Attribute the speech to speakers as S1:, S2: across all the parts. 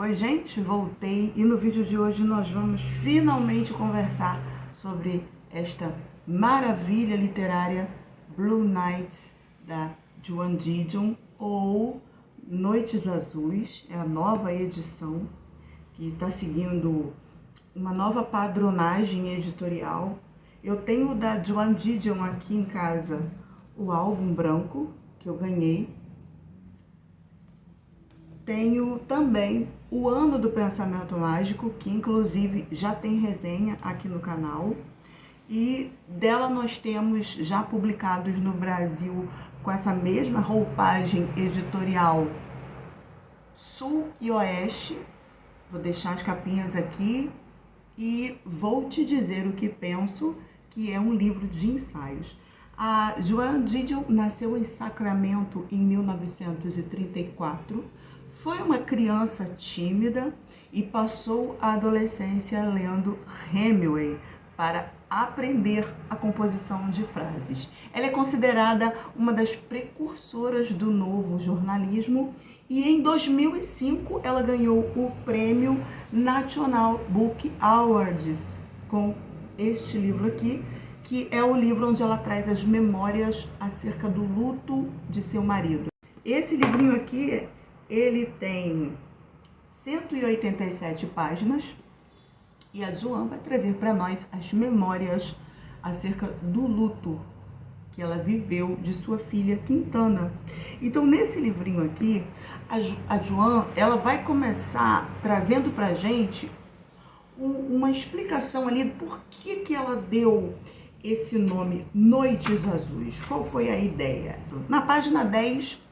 S1: Oi gente, voltei e no vídeo de hoje nós vamos finalmente conversar sobre esta maravilha literária Blue Nights da Joan Didion, ou Noites Azuis, é a nova edição que está seguindo uma nova padronagem editorial. Eu tenho da Joan Didion aqui em casa o álbum branco que eu ganhei. Tenho também o Ano do Pensamento Mágico, que inclusive já tem resenha aqui no canal. E dela nós temos já publicados no Brasil com essa mesma roupagem editorial Sul e Oeste. Vou deixar as capinhas aqui e vou te dizer o que penso, que é um livro de ensaios. A Joan Didion nasceu em Sacramento em 1934. Foi uma criança tímida e passou a adolescência lendo Hemingway para aprender a composição de frases. Ela é considerada uma das precursoras do novo jornalismo e em 2005 ela ganhou o prêmio National Book Awards com este livro aqui, que é o livro onde ela traz as memórias acerca do luto de seu marido. Esse livrinho aqui, ele tem 187 páginas e a Joan vai trazer para nós as memórias acerca do luto que ela viveu de sua filha Quintana. Então, nesse livrinho aqui, a Joan, ela vai começar trazendo para a gente uma explicação ali do porquê que ela deu esse nome Noites Azuis. Qual foi a ideia? Na página 10,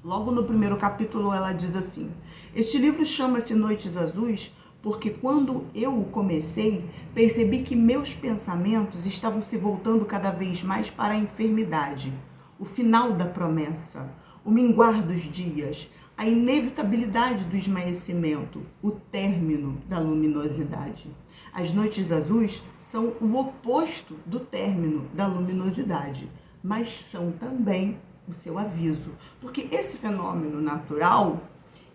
S1: logo no primeiro capítulo, ela diz assim: este livro chama-se Noites Azuis porque quando eu o comecei, percebi que meus pensamentos estavam se voltando cada vez mais para a enfermidade, o final da promessa, o minguar dos dias, a inevitabilidade do esmaecimento, o término da luminosidade. As noites azuis são o oposto do término da luminosidade, mas são também o seu aviso, porque esse fenômeno natural,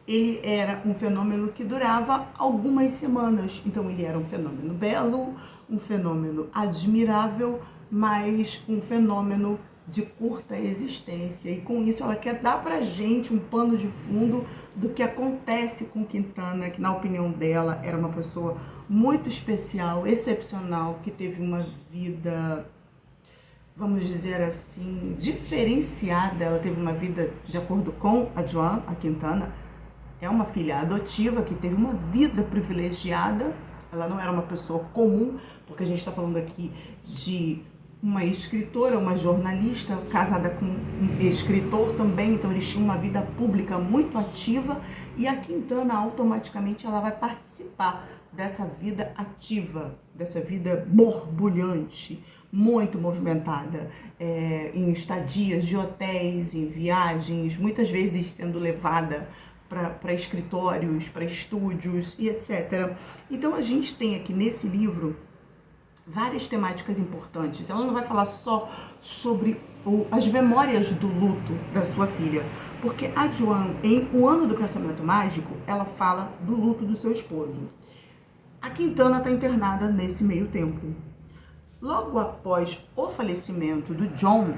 S1: ele era um fenômeno que durava algumas semanas, então ele era um fenômeno belo, um fenômeno admirável, mas um fenômeno de curta existência, e com isso ela quer dar pra gente um pano de fundo do que acontece com Quintana, que na opinião dela era uma pessoa muito especial, excepcional, que teve uma vida, vamos dizer assim, diferenciada. Ela teve uma vida, de acordo com a Joan, a Quintana, é uma filha adotiva que teve uma vida privilegiada. Ela não era uma pessoa comum, porque a gente está falando aqui de uma escritora, uma jornalista, casada com um escritor também, então eles tinham uma vida pública muito ativa, e a Quintana automaticamente ela vai participar dessa vida ativa, dessa vida borbulhante, muito movimentada, em estadias de hotéis, em viagens, muitas vezes sendo levada para escritórios, para estúdios e etc. Então a gente tem aqui nesse livro várias temáticas importantes. Ela não vai falar só sobre as memórias do luto da sua filha, porque a Joan, em O Ano do Pensamento Mágico, ela fala do luto do seu esposo. A Quintana está internada nesse meio tempo. Logo após o falecimento do John,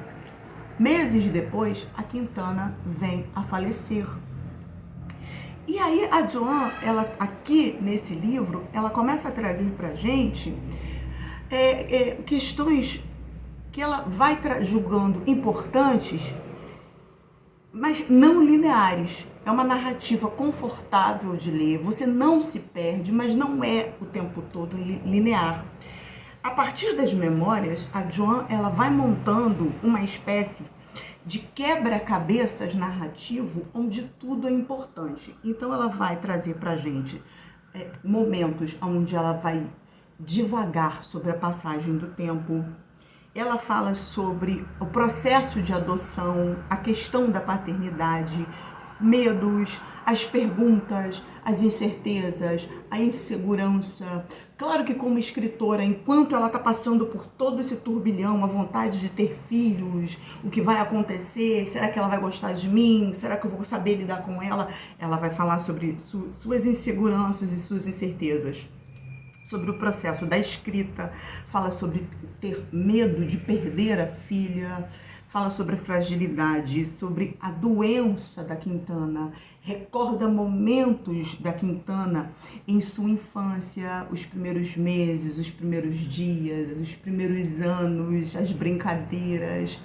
S1: meses depois, a Quintana vem a falecer. E aí a Joan, ela aqui nesse livro, ela começa a trazer pra gente questões que ela vai julgando importantes, mas não lineares. É uma narrativa confortável de ler, você não se perde, mas não é o tempo todo linear. A partir das memórias, a Joan, ela vai montando uma espécie de quebra-cabeças narrativo onde tudo é importante. Então ela vai trazer pra gente momentos onde ela vai devagar sobre a passagem do tempo. Ela fala sobre o processo de adoção, a questão da paternidade, medos, as perguntas, as incertezas, a insegurança. Claro que como escritora, enquanto ela está passando por todo esse turbilhão, a vontade de ter filhos, o que vai acontecer, será que ela vai gostar de mim, será que eu vou saber lidar com ela? Ela vai falar sobre suas inseguranças e suas incertezas. Sobre o processo da escrita, fala sobre ter medo de perder a filha, fala sobre a fragilidade, sobre a doença da Quintana, recorda momentos da Quintana em sua infância, os primeiros meses, os primeiros dias, os primeiros anos, as brincadeiras,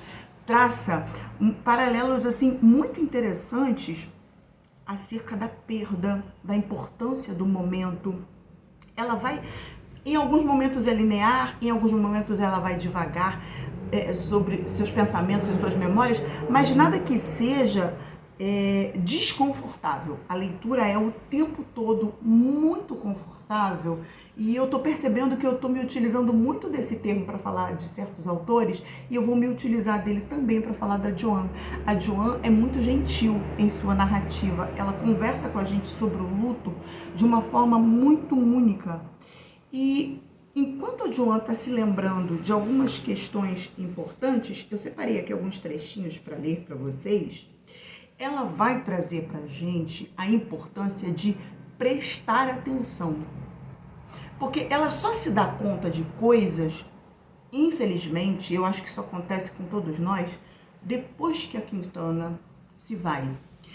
S1: traça paralelos assim muito interessantes acerca da perda, da importância do momento. Ela vai, em alguns momentos é linear, em alguns momentos ela vai devagar sobre seus pensamentos e suas memórias, mas nada que seja desconfortável. A leitura é o tempo todo muito confortável e eu tô percebendo que eu tô me utilizando muito desse termo para falar de certos autores e eu vou me utilizar dele também para falar da Joanne. A Joanne é muito gentil em sua narrativa, ela conversa com a gente sobre o luto de uma forma muito única e enquanto a Joanne está se lembrando de algumas questões importantes, eu separei aqui alguns trechinhos para ler para vocês. Ela vai trazer para a gente a importância de prestar atenção. Porque ela só se dá conta de coisas, infelizmente, eu acho que isso acontece com todos nós, depois que a Quintana se vai.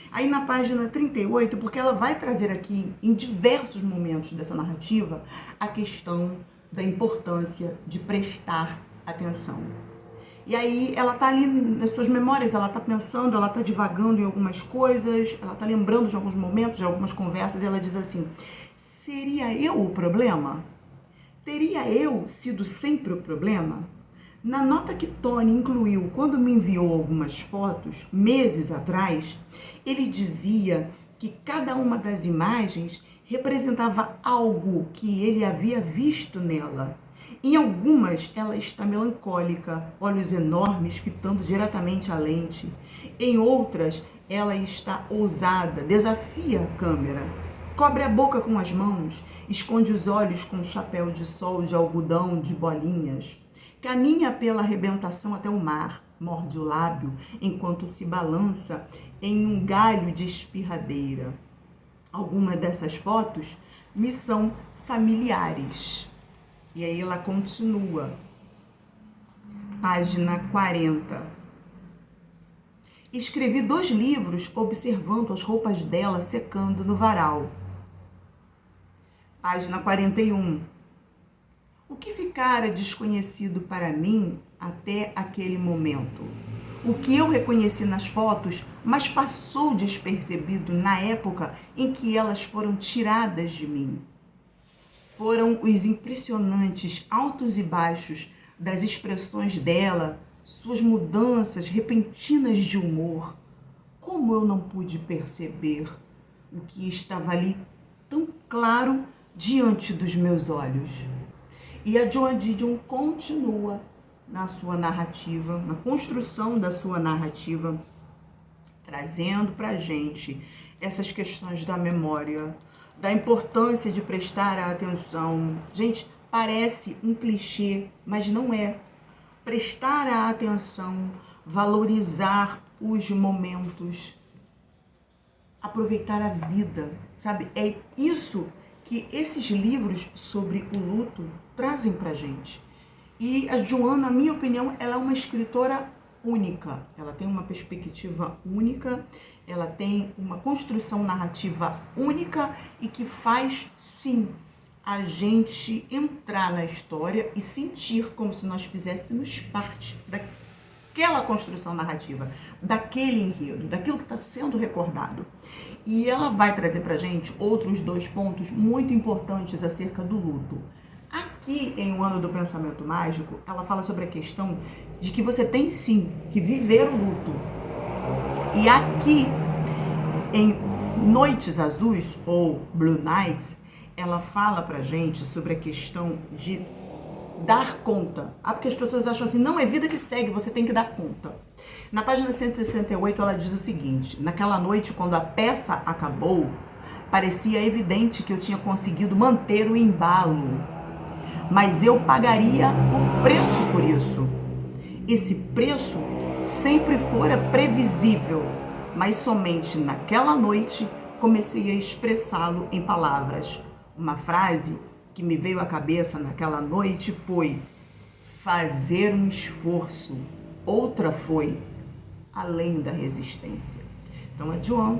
S1: Aí na página 38, porque ela vai trazer aqui, em diversos momentos dessa narrativa, a questão da importância de prestar atenção. E aí ela tá ali nas suas memórias, ela tá pensando, ela tá divagando em algumas coisas, ela tá lembrando de alguns momentos, de algumas conversas, e ela diz assim: seria eu o problema? Teria eu sido sempre o problema? Na nota que Tony incluiu quando me enviou algumas fotos, meses atrás, ele dizia que cada uma das imagens representava algo que ele havia visto nela. Em algumas, ela está melancólica, olhos enormes fitando diretamente a lente. Em outras, ela está ousada, desafia a câmera. Cobre a boca com as mãos, esconde os olhos com um chapéu de sol de algodão de bolinhas. Caminha pela arrebentação até o mar, morde o lábio enquanto se balança em um galho de espirradeira. Algumas dessas fotos me são familiares. E aí ela continua, página 40. Escrevi 2 livros observando as roupas dela secando no varal. Página 41. O que ficara desconhecido para mim até aquele momento? O que eu reconheci nas fotos, mas passou despercebido na época em que elas foram tiradas de mim. Foram os impressionantes altos e baixos das expressões dela, suas mudanças repentinas de humor. Como eu não pude perceber o que estava ali tão claro diante dos meus olhos? E a Joan Didion continua na sua narrativa, na construção da sua narrativa, trazendo para a gente essas questões da memória, da importância de prestar atenção. Gente, parece um clichê, mas não é. Prestar a atenção, valorizar os momentos, aproveitar a vida, sabe? É isso que esses livros sobre o luto trazem pra gente. E a Joanne, na minha opinião, ela é uma escritora única. Ela tem uma perspectiva única, ela tem uma construção narrativa única e que faz, sim, a gente entrar na história e sentir como se nós fizéssemos parte daquela construção narrativa, daquele enredo, daquilo que está sendo recordado. E ela vai trazer pra gente outros 2 pontos muito importantes acerca do luto. Aqui em O Ano do Pensamento Mágico, ela fala sobre a questão de que você tem sim que viver o luto. E aqui em Noites Azuis, ou Blue Nights, ela fala pra gente sobre a questão de dar conta. Porque as pessoas acham assim, não, é vida que segue, você tem que dar conta. Na página 168 ela diz o seguinte: naquela noite, quando a peça acabou, parecia evidente que eu tinha conseguido manter o embalo, mas eu pagaria o preço por isso. Esse preço sempre fora previsível, mas somente naquela noite comecei a expressá-lo em palavras. Uma frase que me veio à cabeça naquela noite foi: fazer um esforço. Outra foi: além da resistência. Então a Joan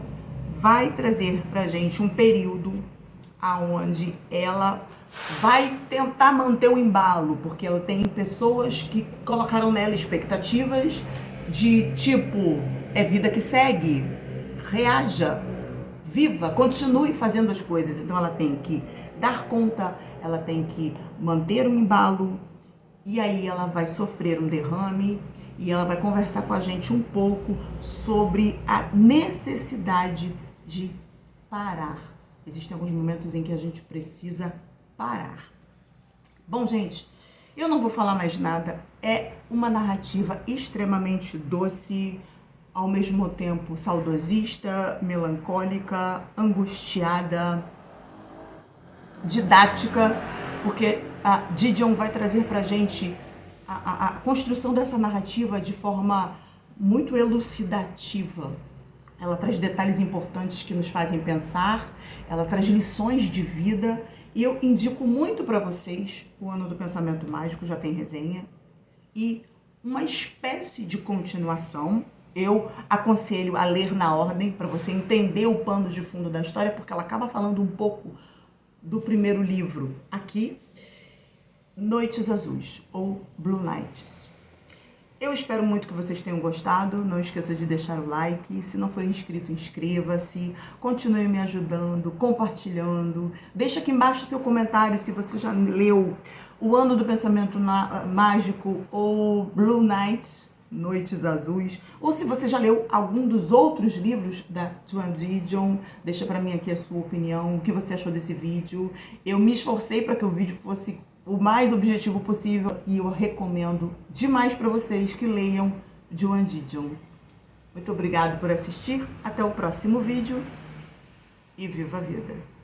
S1: vai trazer pra gente um período aonde ela vai tentar manter o embalo, porque ela tem pessoas que colocaram nela expectativas de tipo, é vida que segue, reaja, viva, continue fazendo as coisas. Então ela tem que dar conta, ela tem que manter o embalo, e aí ela vai sofrer um derrame e ela vai conversar com a gente um pouco sobre a necessidade de parar. Existem alguns momentos em que a gente precisa parar. Bom, gente, eu não vou falar mais nada. É uma narrativa extremamente doce, ao mesmo tempo saudosista, melancólica, angustiada, didática, porque a Didion vai trazer pra gente a construção dessa narrativa de forma muito elucidativa. Ela traz detalhes importantes que nos fazem pensar, ela traz lições de vida, e eu indico muito para vocês o Ano do Pensamento Mágico, já tem resenha, e uma espécie de continuação. Eu aconselho a ler na ordem, para você entender o pano de fundo da história, porque ela acaba falando um pouco do primeiro livro aqui, Noites Azuis, ou Blue Nights. Eu espero muito que vocês tenham gostado. Não esqueça de deixar o like. Se não for inscrito, inscreva-se. Continue me ajudando, compartilhando. Deixa aqui embaixo o seu comentário se você já leu O Ano do Pensamento Mágico ou Blue Nights, Noites Azuis. Ou se você já leu algum dos outros livros da Joan Didion. Deixa pra mim aqui a sua opinião, o que você achou desse vídeo. Eu me esforcei para que o vídeo fosse o mais objetivo possível e eu recomendo demais para vocês que leiam Joan Didion. Muito obrigado por assistir, até o próximo vídeo e viva a vida!